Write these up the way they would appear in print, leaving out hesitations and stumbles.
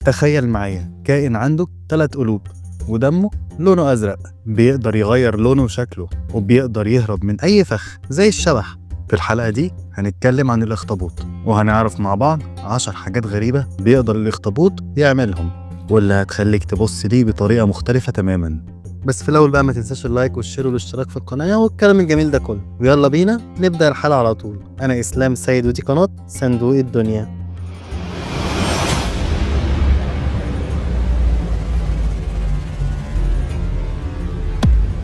تخيل معايا كائن عنده 3 قلوب ودمه لونه أزرق، بيقدر يغير لونه وشكله وبيقدر يهرب من أي فخ زي الشبح. في الحلقة دي هنتكلم عن الأخطبوط وهنعرف مع بعض 10 حاجات غريبة بيقدر الأخطبوط يعملهم واللي هتخليك تبص ليه بطريقة مختلفة تماما. بس في الأول بقى ما تنساش اللايك والشير والاشتراك في القناة والكلام الجميل ده كله، ويلا بينا نبدأ الحلقة على طول. أنا إسلام سيد ودي قناة صندوق الدنيا.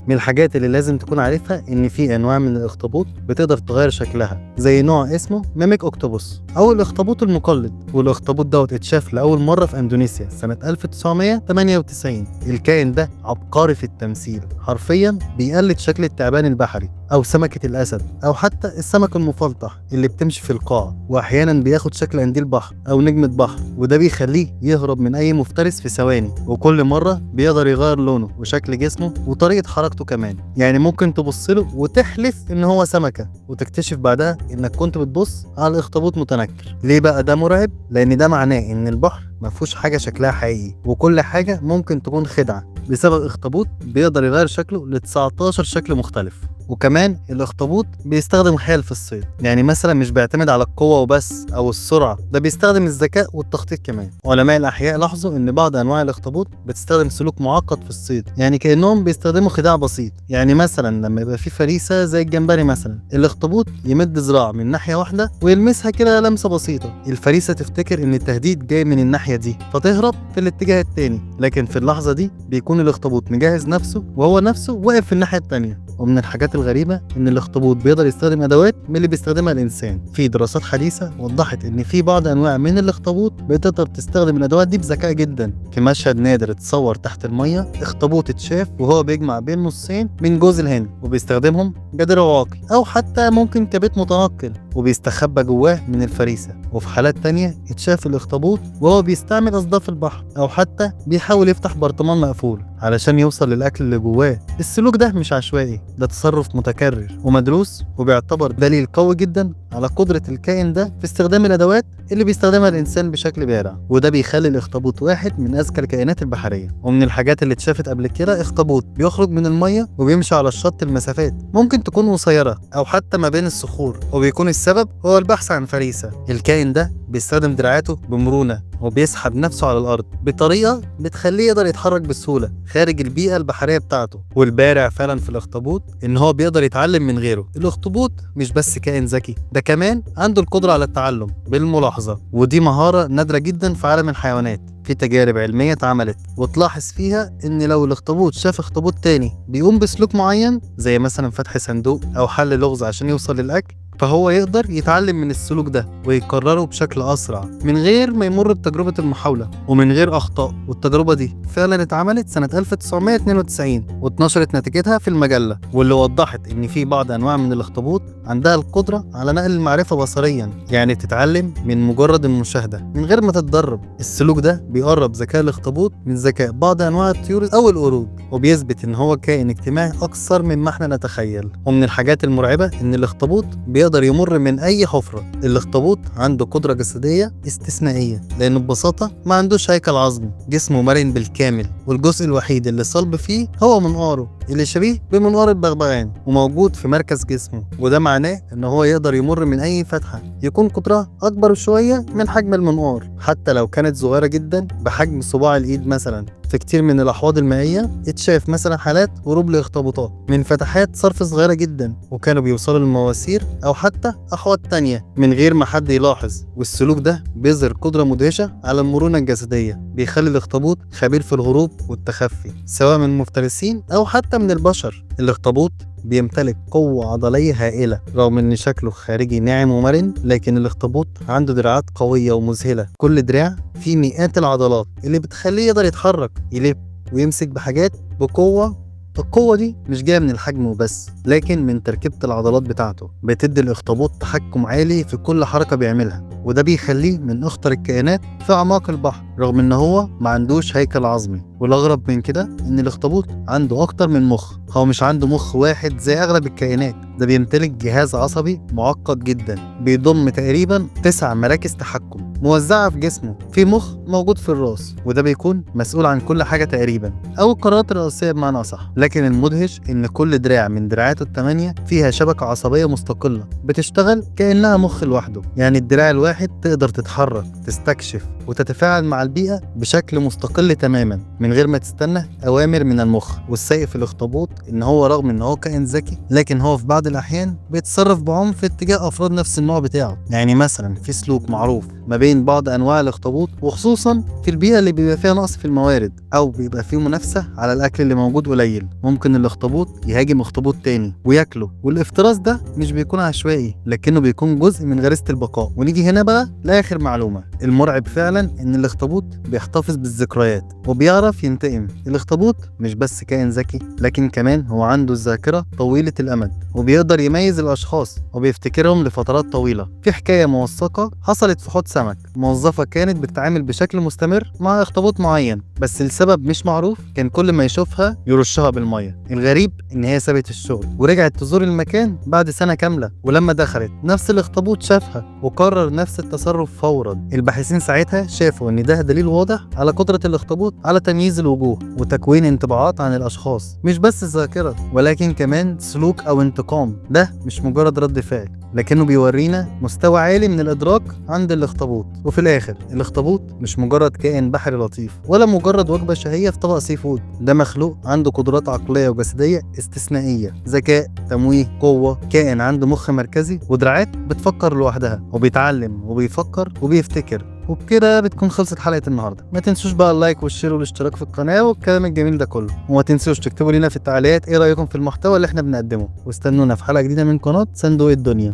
من الحاجات اللي لازم تكون عارفها ان في انواع من الاخطبوط بتقدر تغير شكلها، زي نوع اسمه ميميك اوكتوبوس او الاخطبوط المقلد. والاخطبوط دوت اتشاف لاول مره في اندونيسيا سنه 1998. الكائن ده عبقري في التمثيل، حرفيا بيقلد شكل التعبان البحري او سمكه الاسد او حتى السمك المفلطح اللي بتمشي في القاع، واحيانا بياخد شكل قنديل بحر او نجمه بحر، وده بيخليه يهرب من اي مفترس في ثواني. وكل مره بيقدر يغير لونه وشكل جسمه وطريقه حركته كمان، يعني ممكن تبص له وتحلف ان هو سمكه وتكتشف بعدها انك كنت بتبص على اخطبوط متنكر. ليه بقى ده مرعب؟ لان ده معناه ان البحر ما فيهوش حاجه شكلها حقيقي، وكل حاجه ممكن تكون خدعه بسبب اخطبوط بيقدر يغير شكله ل 19 شكل مختلف. وكمان الاخطبوط بيستخدم خيال في الصيد، يعني مثلا مش بيعتمد على القوه وبس او السرعه، ده بيستخدم الذكاء والتخطيط كمان. علماء الاحياء لاحظوا ان بعض انواع الاخطبوط بتستخدم سلوك معقد في الصيد، يعني كانهم بيستخدموا خداع بسيط. يعني مثلا لما يبقى في فريسه زي الجمبري مثلا، الاخطبوط يمد ذراع من ناحيه واحده ويلمسها كده لمسه بسيطه، الفريسه تفتكر ان التهديد جاي من الناحيه دي فتهرب في الاتجاه التاني، لكن في اللحظه دي بيكون الاخطبوط مجهز نفسه وهو نفسه واقف في الناحيه التانيه. ومن الحاجات الغريبة إن الأخطبوط بيقدر يستخدم أدوات من اللي بيستخدمها الإنسان. في دراسات حديثة وضحت إن في بعض أنواع من الأخطبوط بتقدر تستخدم الأدوات دي بذكاء جدا. في مشهد نادر اتصور تحت المية، أخطبوط اتشاف وهو بيجمع بين نصين من جوز الهند وبيستخدمهم كدرع واقي أو حتى ممكن كبيت متنقل، وبيستخبى جواه من الفريسة. وفي حالات تانية اتشاف الأخطبوط وهو بيستعمل أصداف البحر أو حتى بيحاول يفتح برطمان مقفول علشان يوصل للأكل اللي جواه. السلوك ده مش عشوائي، ده تصرف متكرر ومدروس، وبيعتبر دليل قوي جدا على قدرة الكائن ده في استخدام الأدوات اللي بيستخدمها الإنسان بشكل بارع. وده بيخلي الأخطبوط واحد من أذكى الكائنات البحرية. ومن الحاجات اللي اتشافت قبل كده أخطبوط بيخرج من المية وبيمشي على الشط المسافات ممكن تكون قصيرة أو حتى ما بين الصخور، وبيكون السبب هو البحث عن فريسة. الكائن ده بيستخدم دراعاته بمرونة وبيسحب نفسه على الأرض بطريقة بتخليه يقدر يتحرك بسهولة خارج البيئة البحرية بتاعته. والبارع فعلا في الأخطبوط إن هو بيقدر يتعلم من غيره. الأخطبوط مش بس كائن ذكي، ده كمان عنده القدرة على التعلم بالملاحظة، ودي مهارة نادرة جدا في عالم الحيوانات. في تجارب علمية اتعملت وتلاحظ فيها ان لو الاخطبوط شاف اخطبوط تاني بيقوم بسلوك معين، زي مثلا فتح صندوق او حل لغز عشان يوصل للاكل، فهو يقدر يتعلم من السلوك ده ويكرره بشكل أسرع من غير ما يمر بتجربة المحاولة ومن غير أخطاء. والتجربة دي فعلا اتعملت سنة 1992 واتنشرت نتيجتها في المجلة، واللي وضحت إن في بعض أنواع من الأخطبوط عندها القدرة على نقل المعرفة بصريا، يعني تتعلم من مجرد المشاهدة من غير ما تتدرب. السلوك ده بيقرب ذكاء الأخطبوط من ذكاء بعض أنواع الطيور أو القرود، وبيثبت إن هو كائن اجتماعي أكثر مما احنا نتخيل. ومن الحاجات المرعبة إن الأخطبوط بيقدر يمر من أي حفرة. الاخطبوط عنده قدرة جسدية استثنائية، لأنه ببساطة ما عندوش هيكل عظمي، جسمه مرن بالكامل، والجزء الوحيد اللي صلب فيه هو منقاره اللي شبيه بمنقار البغبغان وموجود في مركز جسمه. وده معناه إن هو يقدر يمر من أي فتحة يكون قطرها أكبر شوية من حجم المنقار، حتى لو كانت صغيرة جدا بحجم صباع الإيد مثلا. في كتير من الأحواض المائية اتشاف مثلا حالات هروب لاخطبوطات من فتحات صرف صغيرة جدا، وكانوا بيوصلوا للمواسير أو حتى أحواض تانية من غير ما حد يلاحظ. والسلوك ده بيظهر قدرة مدهشة على المرونة الجسدية، بيخلي الاخطبوط خبير في الهروب والتخفي سواء من المفترسين أو حتى من البشر. الاخطبوط بيمتلك قوة عضلية هائلة، رغم ان شكله خارجي ناعم ومرن، لكن الاخطبوط عنده دراعات قوية ومذهلة. كل دراع فيه مئات العضلات اللي بتخليه يقدر يتحرك، يلف ويمسك بحاجات بقوة. القوة دي مش جاية من الحجم وبس، لكن من تركيبة العضلات بتاعته، بتدي الاخطبوط تحكم عالي في كل حركة بيعملها. وده بيخليه من أخطر الكائنات في أعماق البحر رغم إن هو ما عندوش هيكل عظمي. والأغرب من كده إن الأخطبوط عنده أكتر من مخ، هو مش عنده مخ واحد زي أغلب الكائنات، ده بيمتلك جهاز عصبي معقد جدا بيضم تقريبا 9 مراكز تحكم موزعة في جسمه. في مخ موجود في الراس وده بيكون مسؤول عن كل حاجة تقريبا، أو القرارات الرئيسية بمعنى أصح. لكن المدهش إن كل دراع من دراعاته ال8 فيها شبكة عصبية مستقلة بتشتغل كأنها مخ لوحده. يعني الدراع الواحد تقدر تتحرك، تستكشف وتتفاعل مع البيئة بشكل مستقل تماما من غير ما تستنى أوامر من المخ. والسيء في الأخطبوط إن هو رغم إن هو كائن ذكي، لكن هو في بعض الأحيان بيتصرف بعنف اتجاه أفراد نفس النوع بتاعه. يعني مثلا في سلوك معروف ما بين بعض أنواع الأخطبوط، وخصوصا في البيئة اللي بيبقى فيها نقص في الموارد أو بيبقى فيه منافسة على الأكل اللي موجود قليل، ممكن الأخطبوط يهاجم أخطبوط تاني وياكله. والافتراس ده مش بيكون عشوائي لكنه بيكون جزء من غريزة البقاء. ونيجي هنا بقى لآخر معلومة، المرعب فعلا إن الأخطبوط بيحتفظ بالذكريات وبيعرف ينتقم. الأخطبوط مش بس كائن ذكي، لكن كمان هو عنده الذاكرة طويلة الأمد وبيقدر يميز الأشخاص وبيفتكرهم لفترات طويلة. في حكاية موثقة حصلت في حوض سمك، موظفة كانت بتتعامل بشكل مستمر مع أخطبوط معين بس لسبب مش معروف كان كل ما يشوفها يرشها بالمية. الغريب إن هي سابت الشغل ورجعت تزور المكان بعد سنة كاملة، ولما دخلت نفس الأخطبوط شافها وقرر نفس التصرف فورا. الباحثين ساعتها شافوا إن ده دليل واضح على قدرة الأخطبوط على تمييز الوجوه وتكوين انطباعات عن الأشخاص، مش بس الذاكرة ولكن كمان سلوك أو انتقام. ده مش مجرد رد فعل لكنه بيورينا مستوى عالي من الإدراك عند الأخطبوط. وفي الآخر الأخطبوط مش مجرد كائن بحري لطيف ولا مجرد وجبة شهية في طبق سي فود، ده مخلوق عنده قدرات عقلية وجسدية استثنائية، ذكاء، تمويه، قوة، كائن عنده مخ مركزي ودراعات بتفكر لوحدها وبيتعلم وبيفكر وبيفتكر. وبكده بتكون خلصت حلقة النهاردة. ما تنسوش بقى اللايك والشير والاشتراك في القناة والكلام الجميل ده كله، وما تنسوش تكتبوا لنا في التعليقات ايه رأيكم في المحتوى اللي احنا بنقدمه، واستنونا في حلقة جديدة من قناة صندوق الدنيا.